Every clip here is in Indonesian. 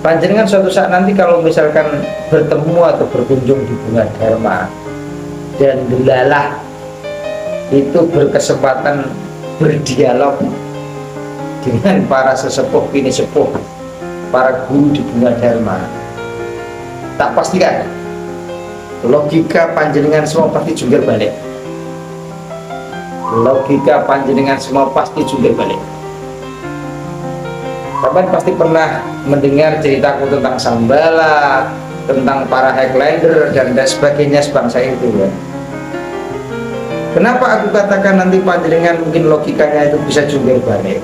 Panjenengan suatu saat nanti kalau misalkan bertemu atau berkunjung di Bunga Dharma dan delalah itu berkesempatan berdialog dengan para sesepuh kini sepuh, para guru di Bunga Dharma, tak pastikan logika panjenengan semua pasti jungkir balik. Logika panjenengan semua pasti jungkir balik. Kapan pasti pernah mendengar ceritaku tentang Sambala, tentang para Highlander dan sebagainya sebangsa itu ya. Kenapa aku katakan nanti panjenengan mungkin logikanya itu bisa jungkir balik?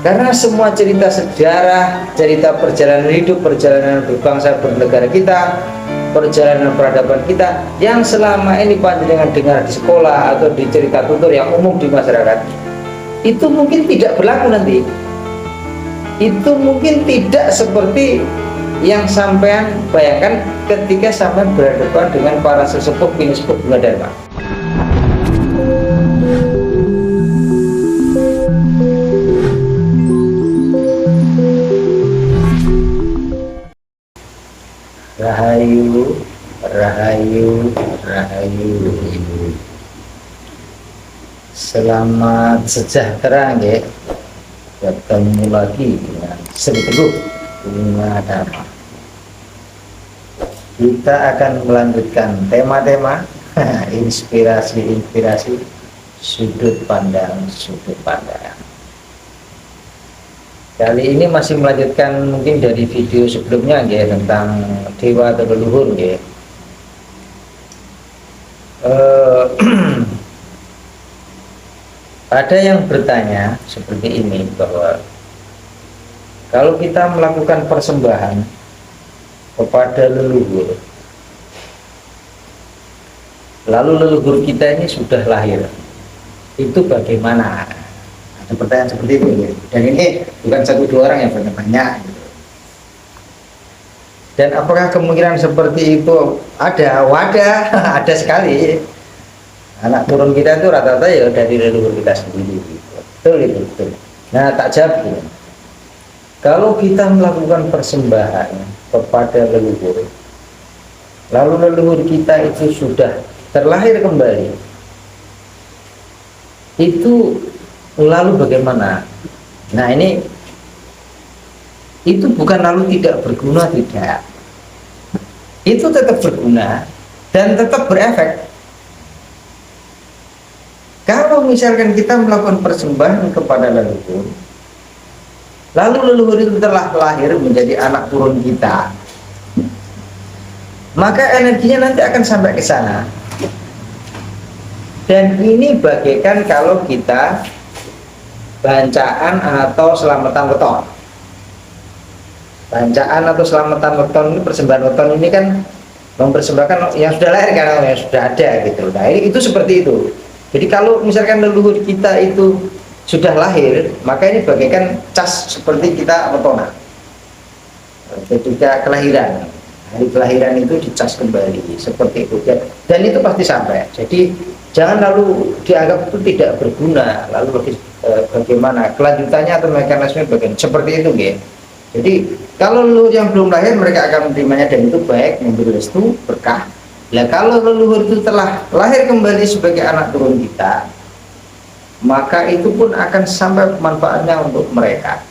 Karena semua cerita sejarah, cerita perjalanan hidup, perjalanan berbangsa bernegara kita, perjalanan peradaban kita yang selama ini panjenengan dengar di sekolah atau di cerita tutur yang umum di masyarakat, itu mungkin tidak berlaku nanti. Itu mungkin tidak seperti yang sampean bayangkan ketika sampean berhadapan dengan para sesepuh kini sepuh Bunga Dharma. Rahayu, rahayu, rahayu. Selamat sejahtera nggih. Bertemu lagi dengan Sri Teguh Bunga Dharma. Kita akan melanjutkan tema-tema inspirasi-inspirasi, sudut pandang. Kali ini masih melanjutkan mungkin dari video sebelumnya ya, tentang dewa atau leluhur ya. Ada yang bertanya seperti ini, bahwa kalau kita melakukan persembahan kepada leluhur, lalu leluhur kita ini sudah lahir, itu bagaimana? Ada pertanyaan seperti itu ya. Dan ini bukan satu dua orang yang bertanya gitu. Dan apakah kemungkinan seperti itu ada? Wadah, ada sekali. Anak turun kita itu rata-rata ya dari leluhur kita sendiri gitu. Betul itu, betul. Nah, tak jawab gitu. Kalau kita melakukan persembahan kepada leluhur, lalu leluhur kita itu sudah terlahir kembali, itu lalu bagaimana? Nah, ini itu bukan lalu tidak berguna, tidak. Itu tetap berguna dan tetap berefek. Kalau misalkan kita melakukan persembahan kepada leluhur, lalu leluhur itu telah lahir menjadi anak turun kita, maka energinya nanti akan sampai ke sana. Dan ini bagaikan kalau kita bancaan atau selamatan weton. Bancaan atau selamatan weton ini, persembahan weton ini kan mempersembahkan yang sudah lahir, karena yang sudah ada gitu. Nah, ini itu seperti itu. Jadi kalau misalkan leluhur kita itu sudah lahir, maka ini bagaikan cas seperti kita wetonan. Ketika kelahiran, hari kelahiran itu dicas kembali seperti itu. Dan itu pasti sampai. Jadi jangan lalu dianggap itu tidak berguna. Lalu bagaimana kelanjutannya atau mekanisme bagian seperti itu, gitu. Jadi kalau leluhur yang belum lahir, mereka akan menerimanya dan itu baik, memberi restu, berkah. Nah, kalau leluhur itu telah lahir kembali sebagai anak turun kita, maka itu pun akan sampai manfaatnya untuk mereka.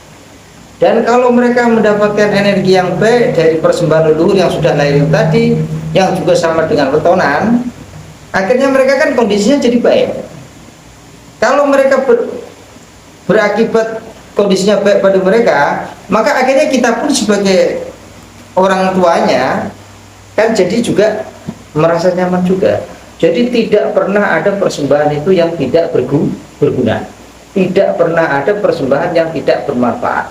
Dan kalau mereka mendapatkan energi yang baik dari persembahan leluhur yang sudah lahir tadi, yang juga sama dengan wetonan, akhirnya mereka kan kondisinya jadi baik. Kalau mereka berakibat kondisinya baik pada mereka, maka akhirnya kita pun sebagai orang tuanya kan jadi juga merasa nyaman juga. Jadi tidak pernah ada persembahan itu yang tidak berguna. Tidak pernah ada persembahan yang tidak bermanfaat.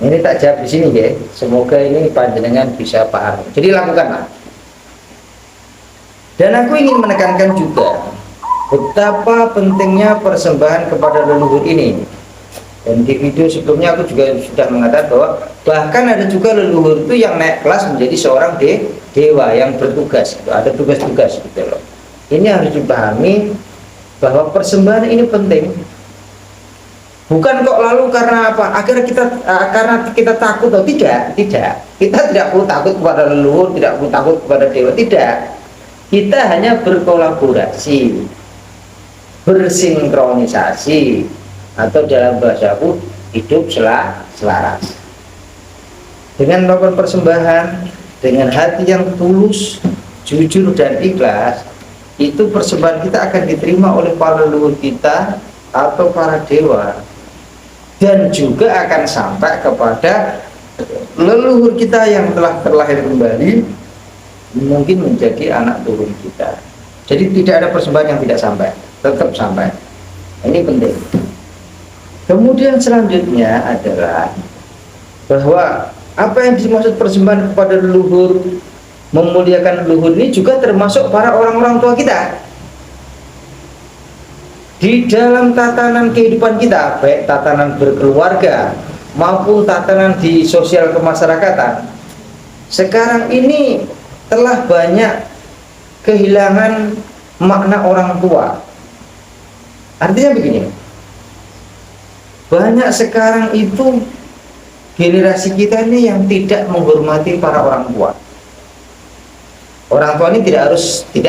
Ini tak jawab di sini ya. Semoga ini panjenengan bisa paham. Jadi lakukanlah. Dan aku ingin menekankan juga betapa pentingnya persembahan kepada leluhur ini. Dan di video sebelumnya aku juga sudah mengatakan bahwa bahkan ada juga leluhur itu yang naik kelas menjadi seorang dewa yang bertugas, ada tugas-tugas gitu loh. Ini harus dipahami bahwa persembahan ini penting. Bukan kok lalu karena apa? Agar kita karena kita takut atau tidak, tidak. Kita tidak perlu takut kepada leluhur, tidak perlu takut kepada dewa, tidak. Kita hanya berkolaborasi, bersinkronisasi, atau dalam bahasaku hidup selaras. Dengan melakukan persembahan, dengan hati yang tulus, jujur dan ikhlas, itu persembahan kita akan diterima oleh para leluhur kita atau para dewa. Dan juga akan sampai kepada leluhur kita yang telah terlahir kembali, mungkin menjadi anak turun kita. Jadi tidak ada persembahan yang tidak sampai, tetap sampai. Ini penting. Kemudian selanjutnya adalah bahwa apa yang dimaksud persembahan kepada leluhur, memuliakan leluhur ini juga termasuk para orang-orang tua kita. Di dalam tatanan kehidupan kita, baik tatanan berkeluarga maupun tatanan di sosial kemasyarakatan, sekarang ini telah banyak kehilangan makna orang tua. Artinya begini, banyak sekarang itu generasi kita ini yang tidak menghormati para orang tua. Orang tua ini tidak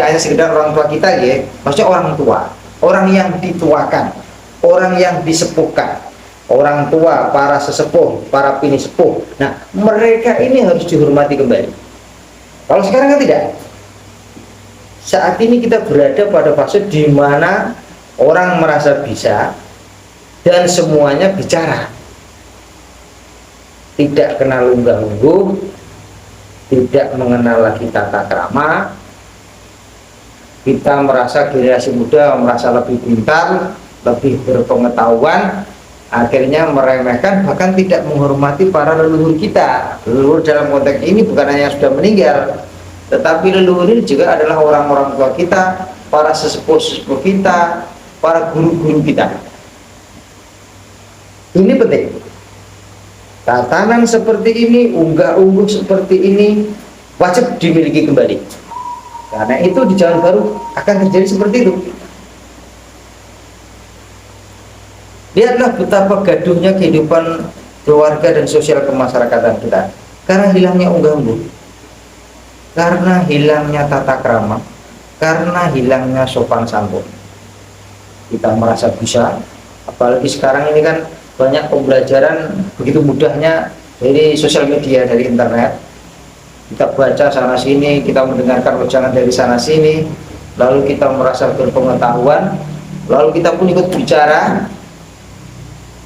hanya sekedar orang tua kita ya, maksudnya orang tua, orang yang dituakan, orang yang disepuhkan, orang tua, para sesepuh, para pinisepuh. Nah, mereka ini harus dihormati kembali. Kalau sekarang kan tidak. Saat ini kita berada pada fase di mana orang merasa bisa dan semuanya bicara, tidak kenal unggah-ungguh, tidak mengenal lagi tata krama. Kita merasa generasi muda merasa lebih pintar, lebih berpengetahuan, akhirnya meremehkan bahkan tidak menghormati para leluhur kita. Leluhur dalam konteks ini bukan hanya yang sudah meninggal, tetapi leluhur ini juga adalah orang-orang tua kita, para sesepuh-sesepuh kita, para guru-guru kita. Ini penting. Tatanan seperti ini, unggah-ungguh seperti ini wajib dimiliki kembali. Karena itu di zaman baru akan terjadi seperti itu. Lihatlah betapa gaduhnya kehidupan keluarga dan sosial kemasyarakatan kita. Karena hilangnya unggah-ungguh, karena hilangnya tata krama, karena hilangnya sopan santun. Kita merasa bisa, apalagi sekarang ini kan banyak pembelajaran begitu mudahnya dari sosial media, dari internet. Kita baca sana sini, kita mendengarkan wejangan dari sana sini, lalu kita merasa berpengetahuan, lalu kita pun ikut bicara,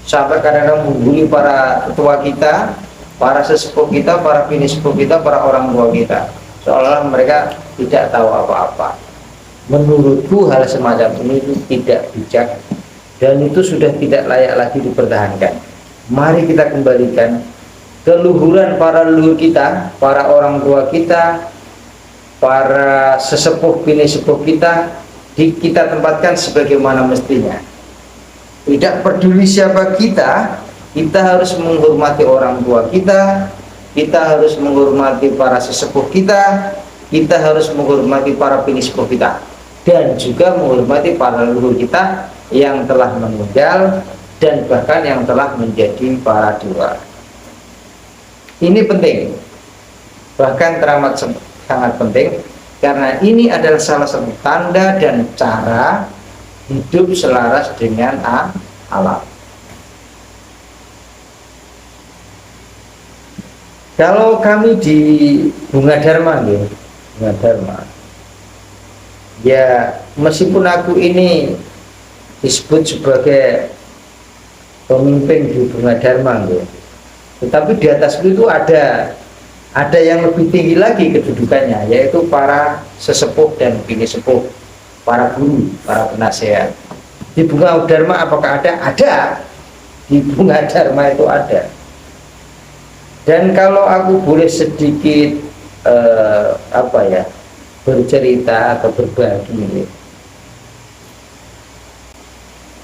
sampai kadang-kadang mengguli para ketua kita, para sesepuh kita, para pinisepuh kita, para orang tua kita, seolah-olah mereka tidak tahu apa-apa. Menurutku hal semacam ini tidak bijak dan itu sudah tidak layak lagi dipertahankan. Mari kita kembalikan keluhuran para leluhur kita, para orang tua kita, para sesepuh pinisepuh kita, kita tempatkan sebagaimana mestinya. Tidak peduli siapa kita harus menghormati orang tua kita harus menghormati para sesepuh kita harus menghormati para pinisepuh kita, dan juga menghormati para leluhur kita yang telah meninggal dan bahkan yang telah menjadi para dewa. Ini penting, bahkan teramat sangat penting, karena ini adalah salah satu tanda dan cara hidup selaras dengan alam. Kalau kami di Bunga Dharma, ya meskipun aku ini disebut sebagai pemimpin di Bunga Dharma, tetapi di atas itu ada yang lebih tinggi lagi kedudukannya, yaitu para sesepuh dan pinisepuh, para guru, para penasehat. Di Bunga Dharma apakah ada? Ada. Di Bunga Dharma itu ada. Dan kalau aku boleh sedikit bercerita atau berbagi,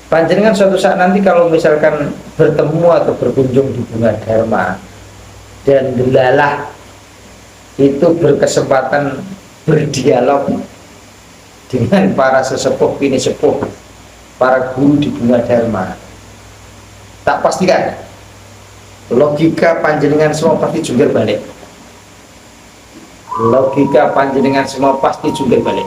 panjenengan suatu saat nanti kalau misalkan bertemu atau berkunjung di Bunga Dharma dan delalah itu berkesempatan berdialog dengan para sesepuh pinisepuh, para guru di Bunga Dharma, Tak pastikan logika panjenengan semua pasti jungkir balik. Logika panjenengan semua pasti jungkir balik.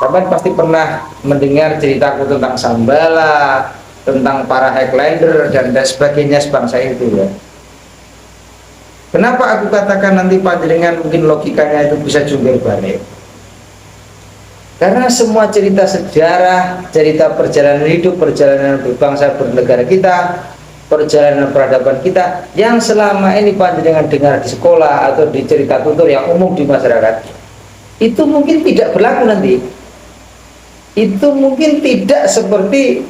Kapan pasti pernah mendengar ceritaku tentang Sambala, tentang para Highlander dan sebagainya sebangsa itu ya. Kenapa aku katakan nanti panjenengan mungkin logikanya itu bisa jungkir balik? Karena semua cerita sejarah, cerita perjalanan hidup, perjalanan berbangsa bernegara kita, perjalanan peradaban kita yang selama ini panjenengan dengar di sekolah atau di cerita tutur yang umum di masyarakat, itu mungkin tidak berlaku nanti. Itu mungkin tidak seperti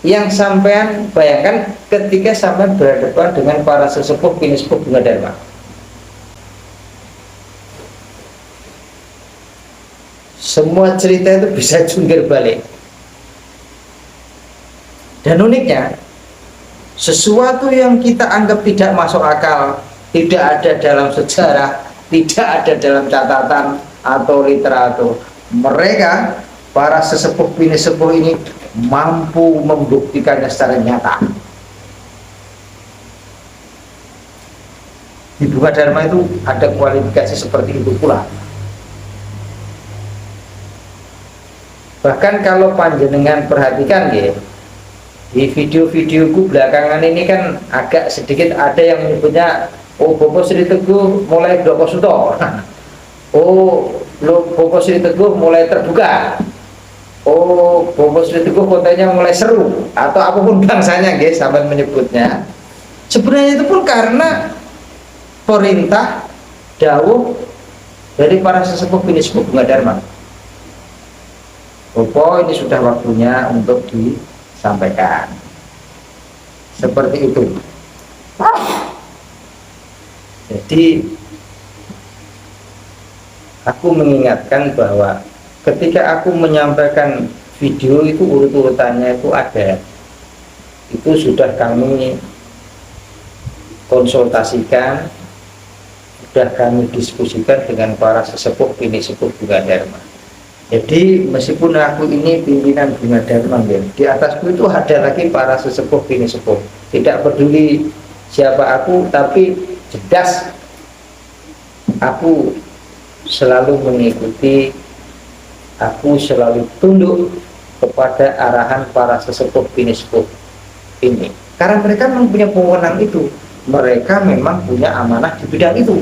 yang sampean bayangkan ketika sampean berhadapan dengan para sesepuh kini sepuh bunga dharma. Semua cerita itu bisa jungkir balik. Dan uniknya, sesuatu yang kita anggap tidak masuk akal, tidak ada dalam sejarah, tidak ada dalam catatan atau literatur, mereka para sesepuh bini sepuh ini mampu membuktikannya secara nyata. Di bunga dharma itu ada kualifikasi seperti itu pula. Bahkan kalau panjenengan perhatikan ya, di video-videoku belakangan ini kan agak sedikit ada yang menyebutnya, oh Bopo Sri Teguh mulai Doko Suto, oh Bopo Sri Teguh mulai terbuka, oh Bopo Sri Teguh kontennya mulai seru, atau apapun bangsanya guys sampai menyebutnya. Sebenarnya itu pun karena perintah dawuh dari para sesepuh bini sepuh bunga dharma. Bopo ini sudah waktunya untuk disampaikan seperti itu. Jadi aku mengingatkan bahwa ketika aku menyampaikan video itu urut-urutannya itu ada, itu sudah kami konsultasikan, sudah kami diskusikan dengan para sesepuh bini sepuh bunga dharma. Jadi meskipun aku ini pimpinan bunga dharma ya, di atasku itu ada lagi para sesepuh bini sepuh. Tidak peduli siapa aku, tapi jelas aku selalu mengikuti, aku selalu tunduk kepada arahan para sesepuh bini sepuh ini. Karena mereka memang punya wewenang itu, mereka memang punya amanah di bidang itu.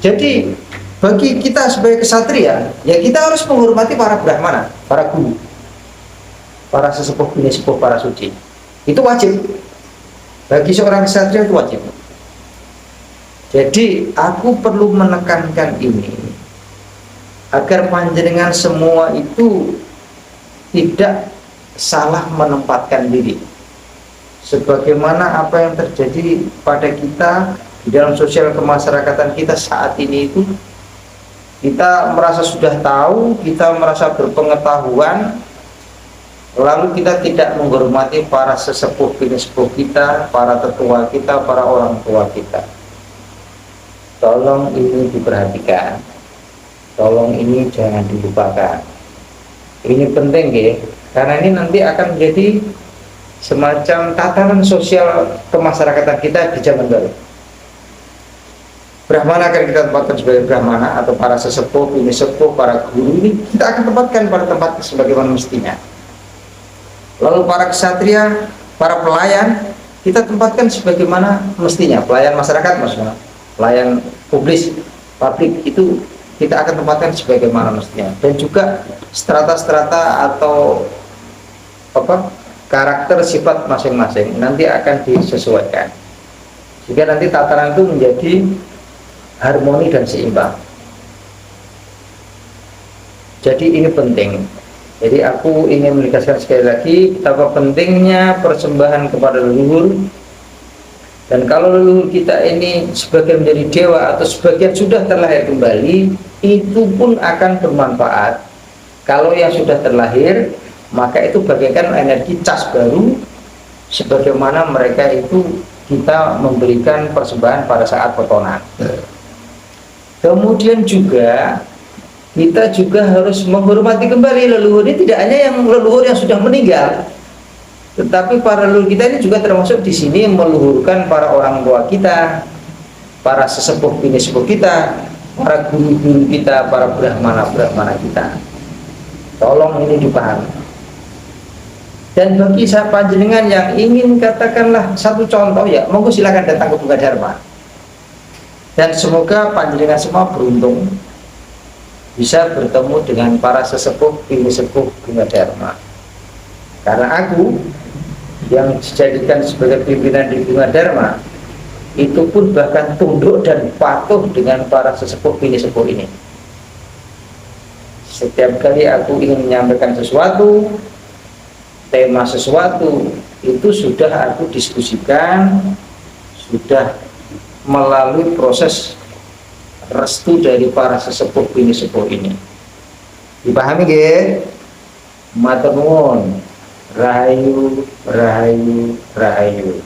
Jadi bagi kita sebagai kesatria, ya kita harus menghormati para brahmana, para guru, para sesepuh bini sepuh, para suci. Itu wajib. Bagi seorang kesatria itu wajib. Jadi aku perlu menekankan ini agar panjenengan semua itu tidak salah menempatkan diri. Sebagaimana apa yang terjadi pada kita di dalam sosial kemasyarakatan kita saat ini itu, kita merasa sudah tahu, kita merasa berpengetahuan, lalu kita tidak menghormati para sesepuh bini sepuh kita, para tetua kita, para orang tua kita. Tolong ini diperhatikan, tolong ini jangan dilupakan. Ini penting ya, karena ini nanti akan menjadi semacam tatanan sosial kemasyarakatan kita di zaman baru. Brahmana akan kita tempatkan sebagai brahmana, atau para sesepuh, bini sepuh, para guru ini kita akan tempatkan pada tempat sebagaimana mestinya. Lalu para ksatria, para pelayan kita tempatkan sebagaimana mestinya. Pelayan masyarakat maksudnya, pelayan publik itu kita akan tempatkan sebagaimana mestinya. Dan juga strata-strata atau karakter sifat masing-masing nanti akan disesuaikan, sehingga nanti tataran itu menjadi harmoni dan seimbang. Jadi ini penting. Jadi aku ingin menegaskan sekali lagi betapa pentingnya persembahan kepada leluhur. Dan kalau leluhur kita ini sebagian menjadi dewa atau sebagian sudah terlahir kembali, itu pun akan bermanfaat. Kalau yang sudah terlahir, maka itu bagaikan energi cas baru, sebagaimana mereka itu kita memberikan persembahan pada saat potongan. Kemudian juga kita juga harus menghormati kembali leluhur ini, tidak hanya yang leluhur yang sudah meninggal, Tetapi para leluhur kita ini juga termasuk di sini meluhurkan para orang tua kita, para sesepuh bini sepuh kita, para guru-guru kita, para brahmana-brahmana kita. Tolong ini dipahami. Dan bagi saya panjenengan yang ingin katakanlah satu contoh, ya monggo silakan datang ke Bunga Dharma. Dan semoga panjenengan semua beruntung bisa bertemu dengan para sesepuh bini sepuh Bunga Dharma. Karena aku yang dijadikan sebagai pimpinan di Bunga Dharma itu pun bahkan tunduk dan patuh dengan para sesepuh bini sepuh ini. Setiap kali aku ingin menyampaikan sesuatu, tema sesuatu, itu sudah aku diskusikan, sudah melalui proses restu dari para sesepuh bini sepuh ini. Dipahami nggih? Matur nuwun. Rahayu, rahayu, rahayu.